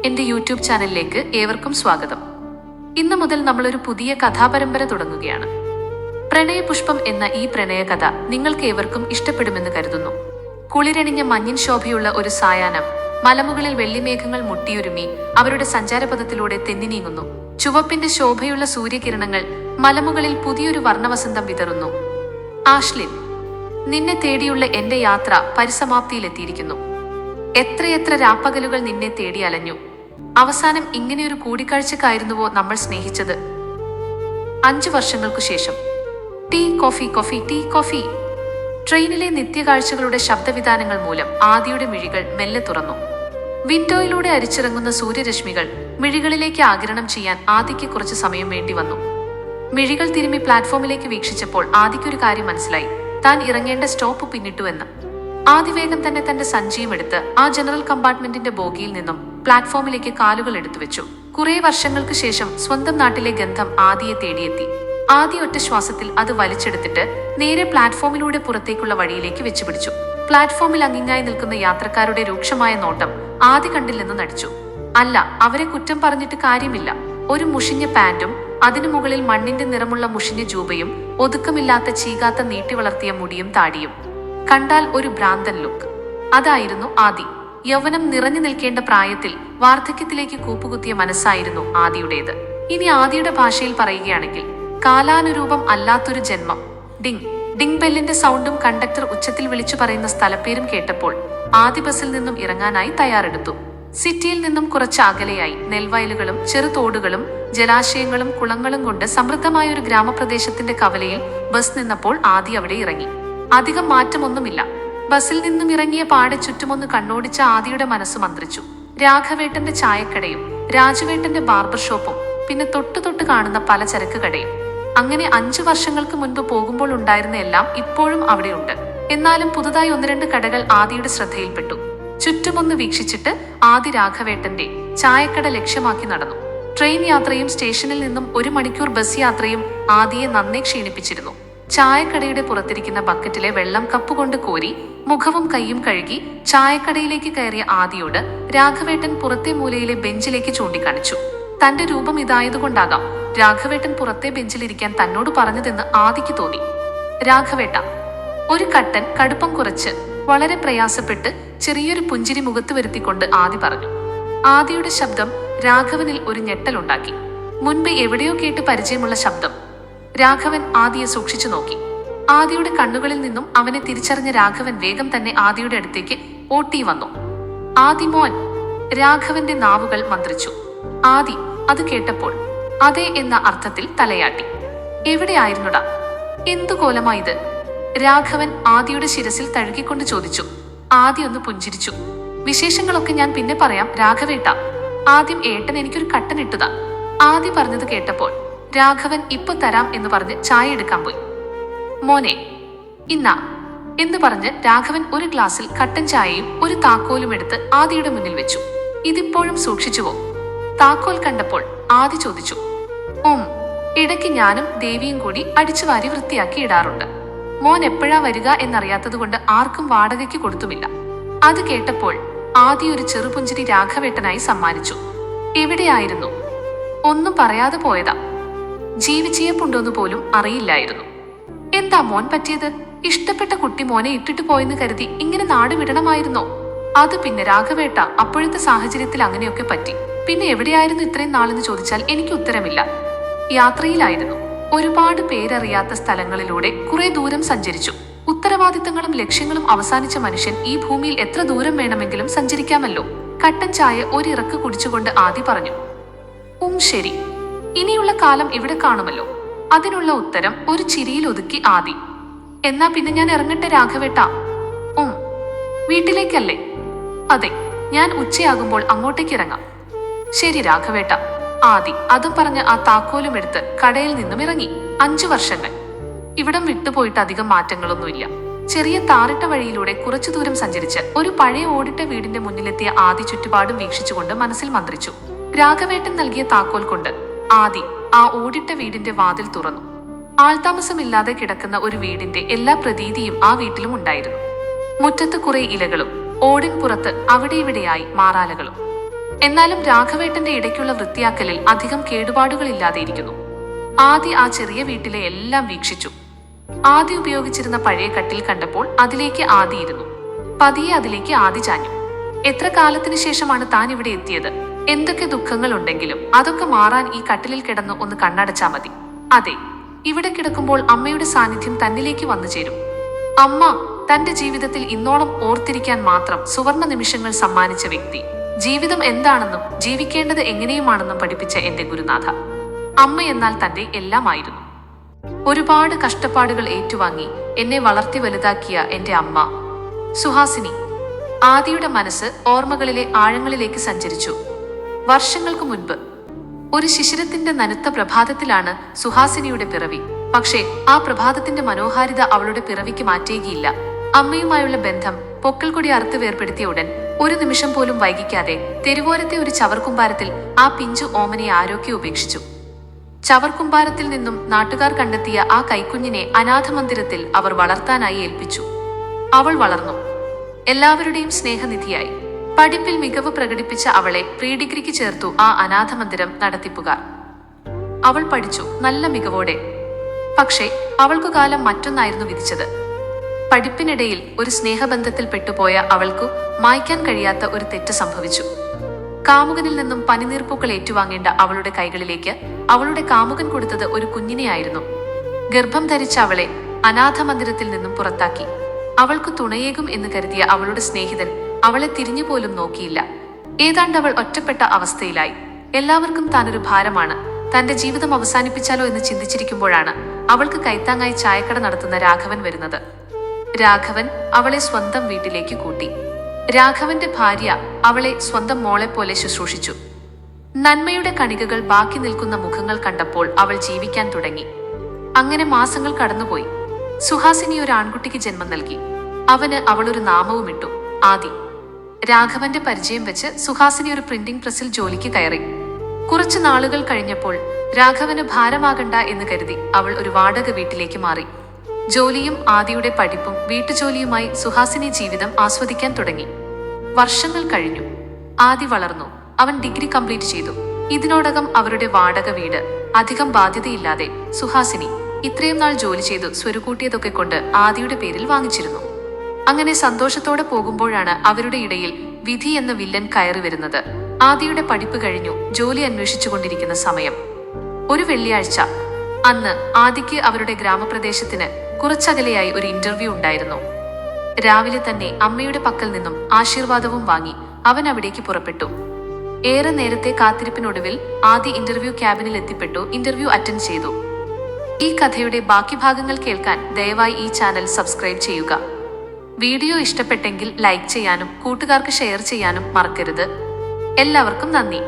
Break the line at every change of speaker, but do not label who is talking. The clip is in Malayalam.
എൻ്റെ യൂട്യൂബ് ചാനലിലേക്ക് ഏവർക്കും സ്വാഗതം. ഇന്നു മുതൽ നമ്മളൊരു പുതിയ കഥാപരമ്പര തുടങ്ങുകയാണ്. പ്രണയപുഷ്പം എന്ന ഈ പ്രണയകഥ നിങ്ങൾക്ക് ഏവർക്കും ഇഷ്ടപ്പെടുമെന്ന് കരുതുന്നു. കുളിരണിഞ്ഞ മഞ്ഞിൻ ശോഭയുള്ള ഒരു സായാഹ്നം, മലമുകളിൽ വെള്ളിമേഘങ്ങൾ മുട്ടിയൊരുമി അവരുടെ സഞ്ചാരപഥത്തിലൂടെ തെന്നി നീങ്ങുന്നു. ചുവപ്പിന്റെ ശോഭയുള്ള സൂര്യകിരണങ്ങൾ മലമുകളിൽ പുതിയൊരു വർണ്ണവസന്തം വിതറുന്നു. ആഷ്ലിൻ, നിന്നെ തേടിയുള്ള എന്റെ യാത്ര പരിസമാപ്തിയിലെത്തിയിരിക്കുന്നു. എത്രയെത്ര രാപ്പകലുകൾ നിന്നെ തേടി അലഞ്ഞു. അവസാനം ഇങ്ങനെയൊരു കൂടിക്കാഴ്ചക്കായിരുന്നുവോ നമ്മൾ സ്നേഹിച്ചത്? 5 വർഷങ്ങൾക്കു ശേഷം. Tea coffee coffee tea coffee. ട്രെയിനിലെ നിത്യകാഴ്ചകളുടെ ശബ്ദവിധാനങ്ങൾ മൂലം ആദിയുടെ മിഴികൾ മെല്ലെ തുറന്നു. വിൻഡോയിലൂടെ അരിച്ചിറങ്ങുന്ന സൂര്യരശ്മികൾ മിഴികളിലേക്ക് ആഗിരണം ചെയ്യാൻ ആദിക്ക് കുറച്ചു സമയം വേണ്ടി വന്നു. മിഴികൾ തിരുമ്മി പ്ലാറ്റ്ഫോമിലേക്ക് വീക്ഷിച്ചപ്പോൾ ആദിക്കൊരു കാര്യം മനസ്സിലായി. താൻ ഇറങ്ങേണ്ട സ്റ്റോപ്പ് പിന്നിട്ടുവെന്ന്. ആദി വേഗം തന്നെ തന്റെ സഞ്ചിയും എടുത്ത് ആ ജനറൽ കമ്പാർട്ട്മെന്റിന്റെ ബോഗിയിൽ നിന്നും പ്ലാറ്റ്ഫോമിലേക്ക് കാലുകൾ എടുത്തു വെച്ചു. കുറെ വർഷങ്ങൾക്ക് ശേഷം സ്വന്തം നാട്ടിലെ ഗന്ധം ആദിയെ തേടിയെത്തി. ആദി ഒറ്റ ശ്വാസത്തിൽ അത് വലിച്ചെടുത്തിട്ട് നേരെ പ്ലാറ്റ്ഫോമിലൂടെ പുറത്തേക്കുള്ള വഴിയിലേക്ക് വെച്ചുപിടിച്ചു. പ്ലാറ്റ്ഫോമിൽ അങ്ങിങ്ങായി നിൽക്കുന്ന യാത്രക്കാരുടെ രൂക്ഷമായ നോട്ടം ആദി കണ്ടില്ലെന്ന് നടിച്ചു. അല്ല, അവരെ കുറ്റം പറഞ്ഞിട്ട് കാര്യമില്ല. ഒരു മുഷിഞ്ഞ പാന്റും അതിനു മുകളിൽ മണ്ണിന്റെ നിറമുള്ള മുഷിഞ്ഞ ജൂബയും ഒതുക്കമില്ലാത്ത ചീകാത്ത നീട്ടി വളർത്തിയ മുടിയും താടിയും. കണ്ടാൽ ഒരു ഭ്രാന്തൻ ലുക്ക്. അതായിരുന്നു ആദി. യൗവനം നിറഞ്ഞു നിൽക്കേണ്ട പ്രായത്തിൽ വാർദ്ധക്യത്തിലേക്ക് കൂപ്പുകുത്തിയ മനസ്സായിരുന്നു ആദിയുടേത്. ഇനി ആദിയുടെ ഭാഷയിൽ പറയുകയാണെങ്കിൽ, കാലാനുരൂപം അല്ലാത്തൊരു ജന്മം. ഡിങ് ഡിങ് ബെല്ലിന്റെ സൗണ്ടും കണ്ടക്ടർ ഉച്ചത്തിൽ വിളിച്ചു പറയുന്ന സ്ഥലപ്പേരും കേട്ടപ്പോൾ ആദി ബസ്സിൽ നിന്നും ഇറങ്ങാനായി തയ്യാറെടുത്തു. സിറ്റിയിൽ നിന്നും കുറച്ച് അകലെയായി നെൽവയലുകളും ചെറുതോടുകളും ജലാശയങ്ങളും കുളങ്ങളും കൊണ്ട് സമൃദ്ധമായ ഒരു ഗ്രാമപ്രദേശത്തിന്റെ കവലയിൽ ബസ് നിന്നപ്പോൾ ആദി അവിടെ ഇറങ്ങി. അധികം മാറ്റമൊന്നുമില്ല. ബസ്സിൽ നിന്നും ഇറങ്ങിയ പാടെ ചുറ്റുമൊന്ന് കണ്ണോടിച്ച ആദിയുടെ മനസ്സ് മന്ത്രിച്ചു. രാഘവേട്ടന്റെ ചായക്കടയും രാജുവേട്ടന്റെ ബാർബർ ഷോപ്പും പിന്നെ തൊട്ട് കാണുന്ന പലചരക്ക് കടയും. അങ്ങനെ 5 വർഷങ്ങൾക്ക് മുൻപ് പോകുമ്പോൾ ഉണ്ടായിരുന്ന എല്ലാം ഇപ്പോഴും അവിടെയുണ്ട്. എന്നാലും പുതുതായി 1-2 കടകൾ ആദിയുടെ ശ്രദ്ധയിൽപ്പെട്ടു. ചുറ്റുമൊന്ന് വീക്ഷിച്ചിട്ട് ആദി രാഘവേട്ടന്റെ ചായക്കട ലക്ഷ്യമാക്കി നടന്നു. ട്രെയിൻ യാത്രയും സ്റ്റേഷനിൽ നിന്നും 1 മണിക്കൂർ ബസ് യാത്രയും ആദിയെ നന്നേ ക്ഷീണിപ്പിച്ചിരുന്നു. ചായക്കടയുടെ പുറത്തിരിക്കുന്ന ബക്കറ്റിലെ വെള്ളം കപ്പുകൊണ്ട് കോരി മുഖവും കൈയും കഴുകി ചായക്കടയിലേക്ക് കയറിയ ആദിയോട് രാഘവേട്ടൻ പുറത്തെ മൂലയിലെ ബെഞ്ചിലേക്ക് ചൂണ്ടിക്കാണിച്ചു. തന്റെ രൂപം ഇതായതുകൊണ്ടാകാം രാഘവേട്ടൻ പുറത്തെ ബെഞ്ചിലിരിക്കാൻ തന്നോട് പറഞ്ഞതെന്ന് ആദിക്ക് തോന്നി. രാഘവേട്ട, ഒരു കട്ടൻ കടുപ്പം കുറച്ച് വളരെ പ്രയാസപ്പെട്ട് ചെറിയൊരു പുഞ്ചിരി മുഖത്ത് വരുത്തിക്കൊണ്ട് ആദി പറഞ്ഞു. ആദിയുടെ ശബ്ദം രാഘവനിൽ ഒരു ഞെട്ടലുണ്ടാക്കി. മുൻപ് എവിടെയോ കേട്ട് പരിചയമുള്ള ശബ്ദം. രാഘവൻ ആദിയെ സൂക്ഷിച്ചു നോക്കി. ആദിയുടെ കണ്ണുകളിൽ നിന്നും അവനെ തിരിച്ചറിഞ്ഞ രാഘവൻ വേഗം തന്നെ ആദിയുടെ അടുത്തേക്ക് ഓട്ടി വന്നു. ആദി മോൻ. രാഘവന്റെ നാവുകൾ മന്ത്രിച്ചു. ആദി അത് കേട്ടപ്പോൾ അതെ എന്ന അർത്ഥത്തിൽ തലയാട്ടി. എവിടെയായിരുന്നുടാ? എന്തു കോലമായത്? രാഘവൻ ആദിയുടെ ശിരസിൽ തഴുകിക്കൊണ്ട് ചോദിച്ചു. ആദി ഒന്ന് പുഞ്ചിരിച്ചു. വിശേഷങ്ങളൊക്കെ ഞാൻ പിന്നെ പറയാം രാഘവേട്ട. ആദ്യം ഏട്ടൻ എനിക്കൊരു കട്ടൻ ഇട്ടുതാ. ആദി പറഞ്ഞത് കേട്ടപ്പോൾ രാഘവൻ ഇപ്പൊ തരാം എന്ന് പറഞ്ഞ് ചായ എടുക്കാൻ പോയി. മോനെ ഇന്നാ എന്ന് പറഞ്ഞ് രാഘവൻ ഒരു ഗ്ലാസ്സിൽ കട്ടൻ ചായയും ഒരു താക്കോലും എടുത്ത് ആദിയുടെ മുന്നിൽ വെച്ചു. ഇതിപ്പോഴും സൂക്ഷിച്ചുവോ? താക്കോൽ കണ്ടപ്പോൾ ആദി ചോദിച്ചു. ഇടയ്ക്ക് ഞാനും ദേവിയും കൂടി അടിച്ചുവാരി വൃത്തിയാക്കി ഇടാറുണ്ട്. മോൻ എപ്പോഴാ വരിക എന്നറിയാത്തത് കൊണ്ട് ആർക്കും വാടകയ്ക്ക് കൊടുത്തുമില്ല. അത് കേട്ടപ്പോൾ ആദി ഒരു ചെറുപുഞ്ചിരി രാഘവേട്ടനായി സമ്മാനിച്ചു. എവിടെയായിരുന്നു? ഒന്നും പറയാതെ പോയതാ. ജീവിച്ചിയപ്പുണ്ടോന്ന് പോലും അറിയില്ലായിരുന്നു. എന്താ മോൻ പറ്റിയത്? ഇഷ്ടപ്പെട്ട കുട്ടി മോനെ ഇട്ടിട്ട് പോയെന്ന് കരുതി ഇങ്ങനെ നാട് വിടണമായിരുന്നോ? അത് പിന്നെ രാഘവേട്ട, അപ്പോഴത്തെ സാഹചര്യത്തിൽ അങ്ങനെയൊക്കെ പറ്റി. പിന്നെ എവിടെയായിരുന്നു ഇത്രയും നാളെന്ന് ചോദിച്ചാൽ എനിക്ക് ഉത്തരമില്ല. യാത്രയിലായിരുന്നു. ഒരുപാട് പേരറിയാത്ത സ്ഥലങ്ങളിലൂടെ കുറെ ദൂരം സഞ്ചരിച്ചു. ഉത്തരവാദിത്തങ്ങളും ലക്ഷ്യങ്ങളും അവസാനിച്ച മനുഷ്യൻ ഈ ഭൂമിയിൽ എത്ര ദൂരം വേണമെങ്കിലും സഞ്ചരിക്കാമല്ലോ. കട്ടൻ ചായ ഒരിറക്ക് കുടിച്ചുകൊണ്ട് ആദി പറഞ്ഞു. ശരി, ഇനിയുള്ള കാലം ഇവിടെ കാണുമല്ലോ. അതിനുള്ള ഉത്തരം ഒരു ചിരിയിൽ ഒതുക്കി ആദി. എന്നാ പിന്നെ ഞാൻ ഇറങ്ങട്ടെ രാഘവേട്ട? വീട്ടിലേക്കല്ലേ? അതെ, ഞാൻ ഉച്ചയാകുമ്പോൾ അങ്ങോട്ടേക്ക് ഇറങ്ങാം. ശരി രാഘവേട്ട. ആദി അതും പറഞ്ഞ് ആ താക്കോലും എടുത്ത് കടയിൽ നിന്നും ഇറങ്ങി. 5 വർഷങ്ങൾ. ഇവിടം വിട്ടുപോയിട്ട് അധികം മാറ്റങ്ങളൊന്നുമില്ല. ചെറിയ താറിട്ട വഴിയിലൂടെ കുറച്ചു ദൂരം സഞ്ചരിച്ച് ഒരു പഴയ ഓടിട്ട വീടിന്റെ മുന്നിലെത്തിയ ആദി ചുറ്റുപാടും വീക്ഷിച്ചുകൊണ്ട് മനസ്സിൽ മന്ത്രിച്ചു. രാഘവേട്ടൻ നൽകിയ താക്കോൽ കൊണ്ട് ആദി ആ ഓടിട്ട വീടിന്റെ വാതിൽ തുറന്നു. ആൾതാമസമില്ലാതെ കിടക്കുന്ന ഒരു വീടിന്റെ എല്ലാ പ്രതീതിയും ആ വീട്ടിലും ഉണ്ടായിരുന്നു. മുറ്റത്ത് കുറെ ഇലകളും ഓടിൻ പുറത്ത് അവിടെ ഇവിടെയായി മാറാലകളും. എന്നാലും രാഘവേട്ടന്റെ ഇടയ്ക്കുള്ള വൃത്തിയാക്കലിൽ അധികം കേടുപാടുകളില്ലാതെയിരിക്കുന്നു. ആദി ആ ചെറിയ വീട്ടിലെ എല്ലാം വീക്ഷിച്ചു. ആദി ഉപയോഗിച്ചിരുന്ന പഴയ കട്ടിൽ കണ്ടപ്പോൾ അതിലേക്ക് ആദി ഇരുന്നു. പതിയെ അതിലേക്ക് ആദി ചാഞ്ഞു. എത്ര കാലത്തിനു ശേഷമാണ് താൻ ഇവിടെ എത്തിയത്? എന്തൊക്കെ ദുഃഖങ്ങൾ ഉണ്ടെങ്കിലും അതൊക്കെ മാറാൻ ഈ കട്ടിലിൽ കിടന്ന് ഒന്ന് കണ്ണടച്ചാ മതി. അതെ, ഇവിടെ കിടക്കുമ്പോൾ അമ്മയുടെ സാന്നിധ്യം തന്നിലേക്ക് വന്നു ചേരും. അമ്മ തന്റെ ജീവിതത്തിൽ ഇന്നോളം ഓർത്തിരിക്കാൻ മാത്രം സുവർണ നിമിഷങ്ങൾ സമ്മാനിച്ച വ്യക്തി, ജീവിതം എന്താണെന്നും ജീവിക്കേണ്ടത് എങ്ങനെയുമാണെന്നും പഠിപ്പിച്ച എന്റെ ഗുരുനാഥ. അമ്മ എന്നാൽ തന്റെ എല്ലാമായിരുന്നു. ഒരുപാട് കഷ്ടപ്പാടുകൾ ഏറ്റുവാങ്ങി എന്നെ വളർത്തി വലുതാക്കിയ എന്റെ അമ്മ സുഹാസിനി. ആദിയുടെ മനസ്സ് ഓർമ്മകളിലെ ആഴങ്ങളിലേക്ക് സഞ്ചരിച്ചു. വർഷങ്ങൾക്ക് മുൻപ് ഒരു ശിശിരത്തിന്റെ നനുത്ത പ്രഭാതത്തിലാണ് സുഹാസിനിയുടെ പിറവി. പക്ഷേ ആ പ്രഭാതത്തിന്റെ മനോഹാരിത അവളുടെ പിറവിക്ക് മാറ്റുകയില്ല. അമ്മയുമായുള്ള ബന്ധം പൊക്കൽക്കൊടി അറുത്ത് വേർപെടുത്തിയ ഉടൻ ഒരു നിമിഷം പോലും വൈകിക്കാതെ തെരുവോരത്തെ ഒരു ചവർക്കുമ്പാരത്തിൽ ആ പിഞ്ചു ഓമനെ ആരോഗ്യം ഉപേക്ഷിച്ചു. ചവർക്കുമ്പാരത്തിൽ നിന്നും നാട്ടുകാർ കണ്ടെത്തിയ ആ കൈക്കുഞ്ഞിനെ അനാഥമന്ദിരത്തിൽ അവർ വളർത്താനായി ഏൽപ്പിച്ചു. അവൾ വളർന്നു. എല്ലാവരുടെയും സ്നേഹനിധിയായി. പഠിപ്പിൽ മികവ് പ്രകടിപ്പിച്ച അവളെ പ്രീ ഡിഗ്രിക്ക് ചേർത്തു ആ അനാഥമന്ദിരം നടത്തിപ്പുകാർ. അവൾ പഠിച്ചു നല്ല മികവോടെ. പക്ഷേ അവൾക്കു കാലം മറ്റൊന്നായിരുന്നു വിധിച്ചത്. പഠിപ്പിനിടയിൽ ഒരു സ്നേഹബന്ധത്തിൽ പെട്ടുപോയ അവൾക്കു മായ്ക്കാൻ കഴിയാത്ത ഒരു തെറ്റ് സംഭവിച്ചു. കാമുകനിൽ നിന്നും പനിനീർപ്പൂക്കൾ ഏറ്റുവാങ്ങേണ്ട അവളുടെ കൈകളിലേക്ക് അവളുടെ കാമുകൻ കൊടുത്തത് ഒരു കുഞ്ഞിനെയായിരുന്നു. ഗർഭം ധരിച്ച അവളെ അനാഥമന്ദിരത്തിൽ നിന്നും പുറത്താക്കി. അവൾക്കു തുണയേകും എന്ന് കരുതിയ അവളുടെ സ്നേഹിതൻ അവളെ തിരിഞ്ഞുപോലും നോക്കിയില്ല. ഏതാണ്ട് അവൾ ഒറ്റപ്പെട്ട അവസ്ഥയിലായി. എല്ലാവർക്കും താനൊരു ഭാരമാണ്. തന്റെ ജീവിതം അവസാനിപ്പിച്ചാലോ എന്ന് ചിന്തിച്ചിരിക്കുമ്പോഴാണ് അവൾക്ക് കൈത്താങ്ങായി ചായക്കട നടത്തുന്ന രാഘവൻ വരുന്നത്. രാഘവൻ അവളെ സ്വന്തം വീട്ടിലേക്ക് കൂട്ടി. രാഘവന്റെ ഭാര്യ അവളെ സ്വന്തം മോളെ പോലെ ശുശ്രൂഷിച്ചു. നന്മയുടെ കണികകൾ ബാക്കി നിൽക്കുന്ന മുഖങ്ങൾ കണ്ടപ്പോൾ അവൾ ജീവിക്കാൻ തുടങ്ങി. അങ്ങനെ മാസങ്ങൾ കടന്നുപോയി. സുഹാസിനി ഒരു ആൺകുട്ടിക്ക് ജന്മം നൽകി. അവന് അവളൊരു നാമവും ഇട്ടു, ആദി. രാഘവന്റെ പരിചയം വെച്ച് സുഹാസിനി ഒരു പ്രിന്റിംഗ് പ്രസിൽ ജോലിക്ക് കയറി. കുറച്ചു നാളുകൾ കഴിഞ്ഞപ്പോൾ രാഘവന് ഭാരമാകണ്ട എന്ന് കരുതി അവൾ ഒരു വാടക വീട്ടിലേക്ക് മാറി. ജോലിയും ആദിയുടെ പഠിപ്പും വീട്ടുജോലിയുമായി സുഹാസിനി ജീവിതം ആസ്വദിക്കാൻ തുടങ്ങി. വർഷങ്ങൾ കഴിഞ്ഞു. ആദി വളർന്നു. അവൻ ഡിഗ്രി കംപ്ലീറ്റ് ചെയ്തു. ഇതിനോടകം അവരുടെ വാടക വീട് അധികം ബാധ്യതയില്ലാതെ സുഹാസിനി ഇത്രയും നാൾ ജോലി ചെയ്തു സ്വരുകൂട്ടിയതൊക്കെ കൊണ്ട് ആദിയുടെ പേരിൽ വാങ്ങിച്ചിരുന്നു. അങ്ങനെ സന്തോഷത്തോടെ പോകുമ്പോഴാണ് അവരുടെ ഇടയിൽ വിധി എന്ന വില്ലൻ കയറി വരുന്നത്. ആദിയുടെ പഠിപ്പ് കഴിഞ്ഞു ജോലി അന്വേഷിച്ചുകൊണ്ടിരിക്കുന്ന സമയം. ഒരു വെള്ളിയാഴ്ച. അന്ന് ആദിക്ക് അവരുടെ ഗ്രാമപ്രദേശത്തിന് കുറച്ചകലെയായി ഒരു ഇന്റർവ്യൂ ഉണ്ടായിരുന്നു. രാവിലെ തന്നെ അമ്മയുടെ പക്കൽ നിന്നും ആശീർവാദവും വാങ്ങി അവൻ അവിടേക്ക് പുറപ്പെട്ടു. ഏറെ നേരത്തെ കാത്തിരിപ്പിനൊടുവിൽ ആദി ഇന്റർവ്യൂ ക്യാബിനിൽ എത്തിപ്പെട്ടു. ഇന്റർവ്യൂ അറ്റൻഡ് ചെയ്തു. ഈ കഥയുടെ ബാക്കി ഭാഗങ്ങൾ കേൾക്കാൻ ദയവായി ഈ ചാനൽ സബ്സ്ക്രൈബ് ചെയ്യുക. വീഡിയോ ഇഷ്ടപ്പെട്ടെങ്കിൽ ലൈക്ക് ചെയ്യാനും കൂട്ടുകാർക്ക് ഷെയർ ചെയ്യാനും മറക്കരുത്. എല്ലാവർക്കും നന്ദി.